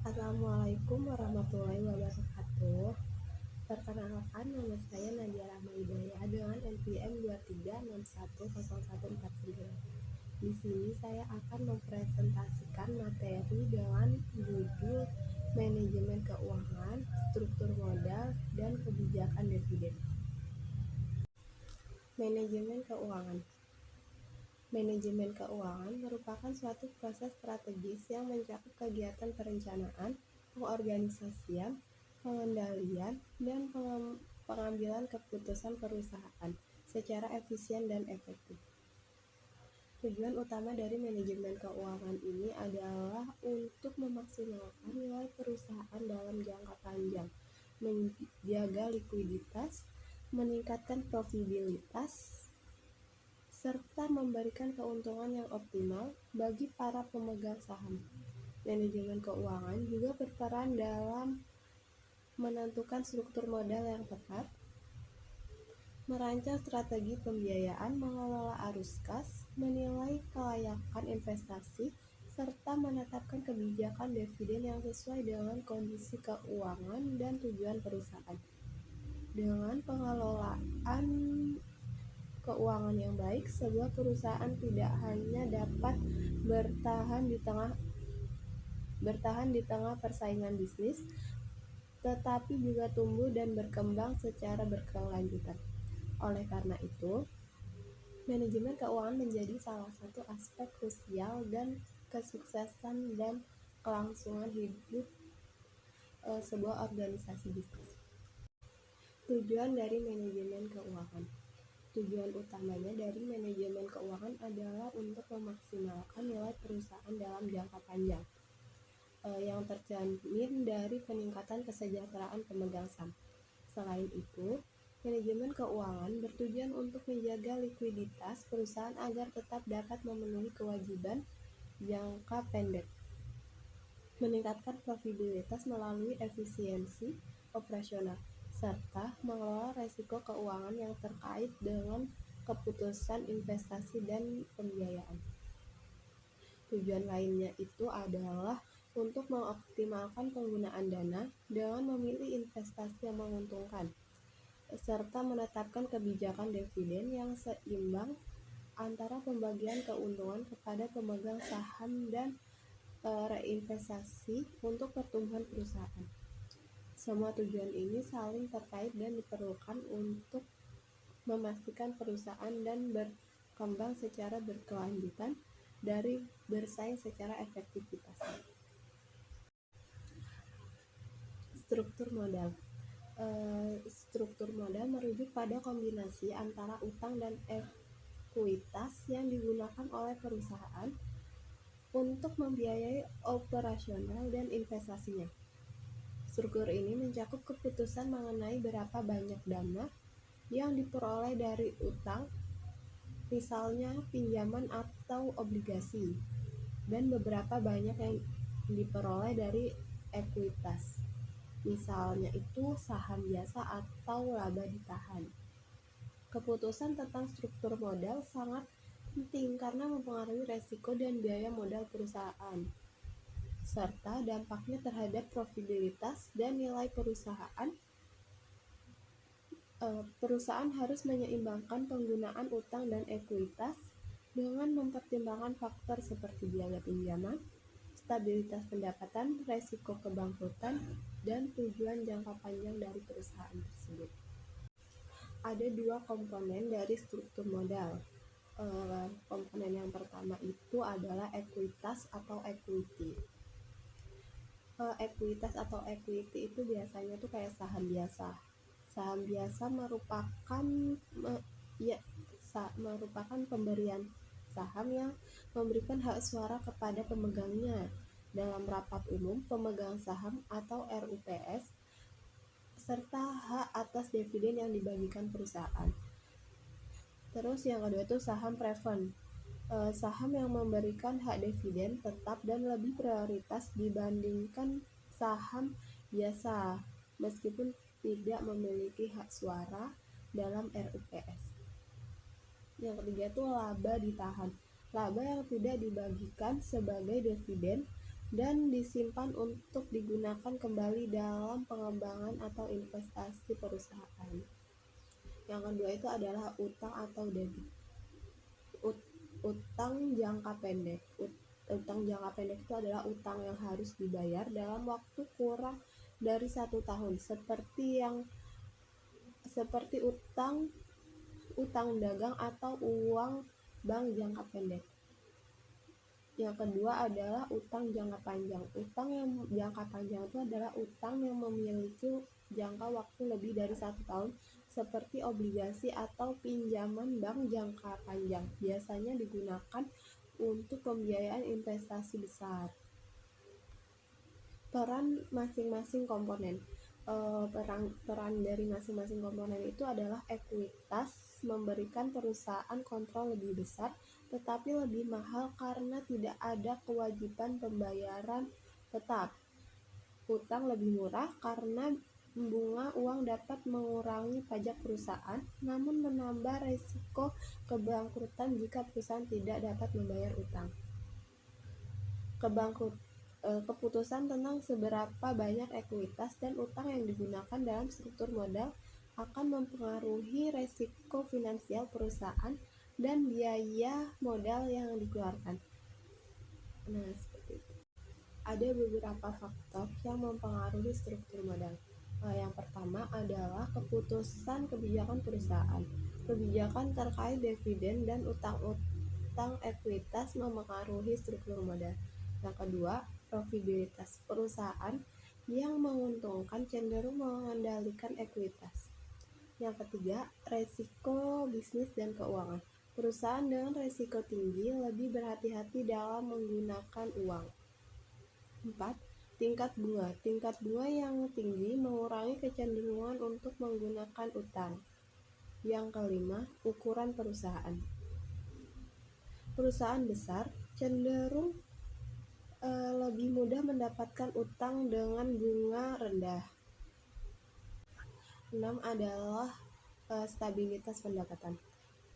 Assalamualaikum warahmatullahi wabarakatuh. Perkenalkan, nama saya Nadia Rahma Hidayah dengan NPM 23610149. Di sini saya akan mempresentasikan materi dengan judul Manajemen Keuangan, Struktur Modal, dan Kebijakan Dividen. Manajemen Keuangan. Manajemen keuangan merupakan suatu proses strategis yang mencakup kegiatan perencanaan, pengorganisasian, pengendalian, dan pengambilan keputusan perusahaan secara efisien dan efektif. Tujuan utama dari manajemen keuangan ini adalah untuk memaksimalkan nilai perusahaan dalam jangka panjang, menjaga likuiditas, meningkatkan profitabilitas, serta memberikan keuntungan yang optimal bagi para pemegang saham. Manajemen keuangan juga berperan dalam menentukan struktur modal yang tepat, merancang strategi pembiayaan, mengelola arus kas, menilai kelayakan investasi, serta menetapkan kebijakan dividen yang sesuai dengan kondisi keuangan dan tujuan perusahaan. Dengan pengelolaan keuangan yang baik, sebuah perusahaan tidak hanya dapat bertahan di tengah persaingan bisnis, tetapi juga tumbuh dan berkembang secara berkelanjutan. Oleh karena itu, manajemen keuangan menjadi salah satu aspek krusial dan kesuksesan dan kelangsungan hidup sebuah organisasi bisnis. Tujuan dari manajemen keuangan. Tujuan utamanya dari manajemen keuangan adalah untuk memaksimalkan nilai perusahaan dalam jangka panjang yang tercermin dari peningkatan kesejahteraan pemegang saham. Selain itu, manajemen keuangan bertujuan untuk menjaga likuiditas perusahaan agar tetap dapat memenuhi kewajiban jangka pendek, meningkatkan profitabilitas melalui efisiensi operasional, serta mengelola risiko keuangan yang terkait dengan keputusan investasi dan pembiayaan. Tujuan lainnya itu adalah untuk mengoptimalkan penggunaan dana dengan memilih investasi yang menguntungkan, serta menetapkan kebijakan dividen yang seimbang antara pembagian keuntungan kepada pemegang saham dan reinvestasi untuk pertumbuhan perusahaan. Semua tujuan ini saling terkait dan diperlukan untuk memastikan perusahaan dan berkembang secara berkelanjutan dari bersaing secara efektivitas. Struktur modal. Struktur modal merujuk pada kombinasi antara utang dan ekuitas yang digunakan oleh perusahaan untuk membiayai operasional dan investasinya. Struktur ini mencakup keputusan mengenai berapa banyak dana yang diperoleh dari utang, misalnya pinjaman atau obligasi, dan beberapa banyak yang diperoleh dari ekuitas, misalnya itu saham biasa atau laba ditahan. Keputusan tentang struktur modal sangat penting karena mempengaruhi resiko dan biaya modal perusahaan, serta dampaknya terhadap profitabilitas dan nilai perusahaan. Perusahaan harus menyeimbangkan penggunaan utang dan ekuitas dengan mempertimbangkan faktor seperti biaya pinjaman, stabilitas pendapatan, resiko kebangkrutan, dan tujuan jangka panjang dari perusahaan tersebut. Ada dua komponen dari struktur modal. Komponen yang pertama itu adalah ekuitas atau equity. Ekuitas atau equity itu biasanya tuh kayak saham biasa. Saham biasa merupakan pemberian saham yang memberikan hak suara kepada pemegangnya dalam rapat umum pemegang saham atau RUPS, serta hak atas dividen yang dibagikan perusahaan. Terus yang kedua itu saham preferred. Saham yang memberikan hak dividen tetap dan lebih prioritas dibandingkan saham biasa meskipun tidak memiliki hak suara dalam RUPS. Yang ketiga itu laba ditahan. Laba yang tidak dibagikan sebagai dividen dan disimpan untuk digunakan kembali dalam pengembangan atau investasi perusahaan. Yang kedua itu adalah utang atau debit. Utang jangka pendek. Utang jangka pendek itu adalah utang yang harus dibayar dalam waktu kurang dari 1 tahun, seperti utang dagang atau uang bank jangka pendek. Yang kedua adalah utang jangka panjang. Utang yang jangka panjang itu adalah utang yang memiliki jangka waktu lebih dari 1 tahun, seperti obligasi atau pinjaman bank jangka panjang. Biasanya digunakan untuk pembiayaan investasi besar. Peran masing-masing komponen. Peran dari masing-masing komponen itu adalah ekuitas memberikan perusahaan kontrol lebih besar, tetapi lebih mahal karena tidak ada kewajiban pembayaran tetap. Utang lebih murah karena bunga uang dapat mengurangi pajak perusahaan, namun menambah risiko kebangkrutan jika perusahaan tidak dapat membayar utang. Keputusan tentang seberapa banyak ekuitas dan utang yang digunakan dalam struktur modal akan mempengaruhi resiko finansial perusahaan dan biaya modal yang dikeluarkan. Nah, seperti itu. Ada beberapa faktor yang mempengaruhi struktur modal. Yang pertama adalah keputusan kebijakan perusahaan. Kebijakan terkait dividen dan utang ekuitas mempengaruhi struktur modal. Yang kedua, profitabilitas perusahaan yang menguntungkan cenderung mengendalikan ekuitas. Yang ketiga, resiko bisnis dan keuangan. Perusahaan dengan resiko tinggi lebih berhati-hati dalam menggunakan uang. 4. Tingkat bunga. Tingkat bunga yang tinggi mengurangi kecenderungan untuk menggunakan utang. Yang kelima, ukuran perusahaan. Perusahaan besar cenderung lebih mudah mendapatkan utang dengan bunga rendah. 6 adalah stabilitas pendapatan.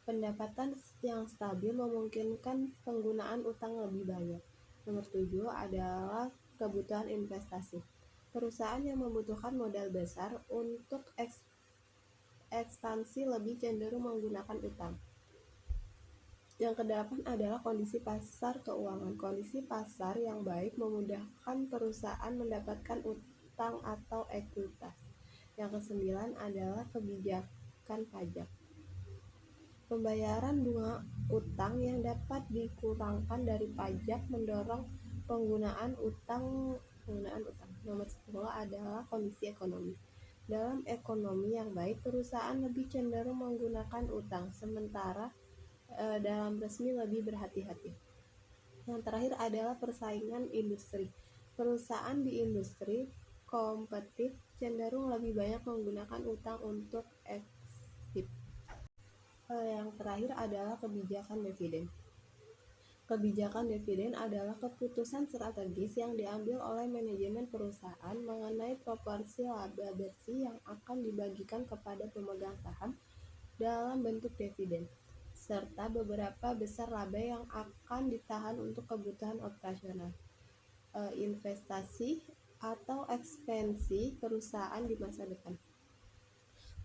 Pendapatan yang stabil memungkinkan penggunaan utang lebih banyak. Nomor 7 adalah kebutuhan investasi. Perusahaan yang membutuhkan modal besar untuk ekspansi lebih cenderung menggunakan utang. Yang kedelapan adalah kondisi pasar keuangan. Kondisi pasar yang baik memudahkan perusahaan mendapatkan utang atau ekuitas. Yang kesembilan adalah kebijakan pajak. Pembayaran bunga utang yang dapat dikurangkan dari pajak mendorong penggunaan utang. Nomor 10 adalah kondisi ekonomi. Dalam ekonomi yang baik, perusahaan lebih cenderung menggunakan utang, sementara dalam resmi lebih berhati-hati. Yang terakhir adalah persaingan industri. Perusahaan di industri kompetitif cenderung lebih banyak menggunakan utang untuk exit. Yang terakhir adalah kebijakan dividen. Kebijakan dividen adalah keputusan strategis yang diambil oleh manajemen perusahaan mengenai proporsi laba bersih yang akan dibagikan kepada pemegang saham dalam bentuk dividen, serta beberapa besar laba yang akan ditahan untuk kebutuhan operasional, investasi, atau ekspansi perusahaan di masa depan.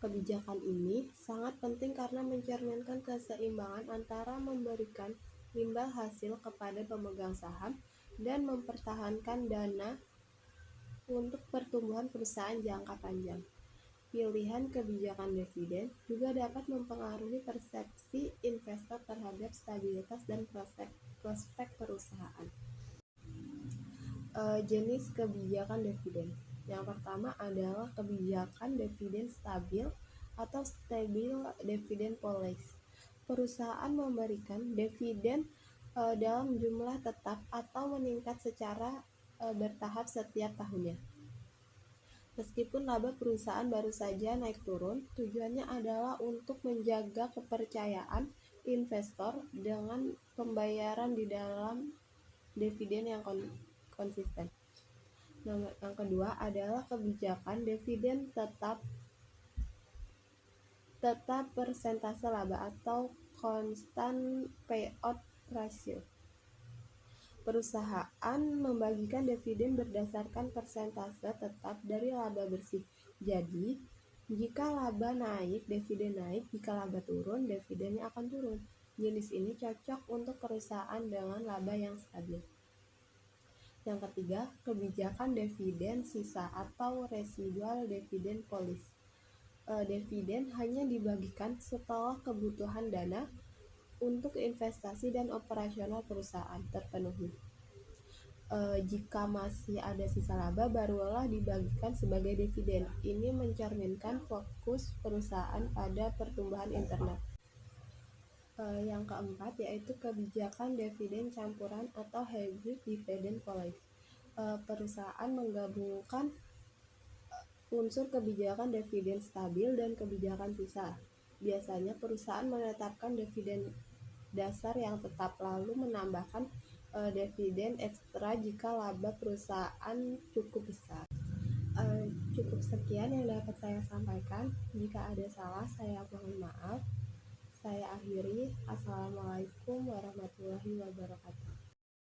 Kebijakan ini sangat penting karena mencerminkan keseimbangan antara memberikan imbal hasil kepada pemegang saham dan mempertahankan dana untuk pertumbuhan perusahaan jangka panjang. Pilihan kebijakan dividen juga dapat mempengaruhi persepsi investor terhadap stabilitas dan prospek perusahaan. Jenis kebijakan dividen. Yang pertama adalah kebijakan dividen stabil atau stable dividend policy. Perusahaan memberikan dividen dalam jumlah tetap atau meningkat secara bertahap setiap tahunnya. Meskipun laba perusahaan baru saja naik turun, tujuannya adalah untuk menjaga kepercayaan investor dengan pembayaran di dalam dividen yang konsisten. Yang kedua adalah kebijakan dividen tetap persentase laba atau constant payout ratio. Perusahaan membagikan dividen berdasarkan persentase tetap dari laba bersih. Jadi, jika laba naik, dividen naik. Jika laba turun, dividennya akan turun. Jenis ini cocok untuk perusahaan dengan laba yang stabil. Yang ketiga, kebijakan dividen sisa atau residual dividend policy. Dividen hanya dibagikan setelah kebutuhan dana untuk investasi dan operasional perusahaan terpenuhi. Jika masih ada sisa laba, barulah dibagikan sebagai dividen. Ini mencerminkan fokus perusahaan pada pertumbuhan internal. Yang keempat yaitu kebijakan dividen campuran atau hybrid dividend policy. Perusahaan menggabungkan unsur kebijakan dividen stabil dan kebijakan sisa. Biasanya perusahaan menetapkan dividen dasar yang tetap lalu menambahkan dividen ekstra jika laba perusahaan cukup besar. Cukup sekian yang dapat saya sampaikan. Jika ada salah, saya mohon maaf. Saya akhiri. Assalamualaikum warahmatullahi wabarakatuh.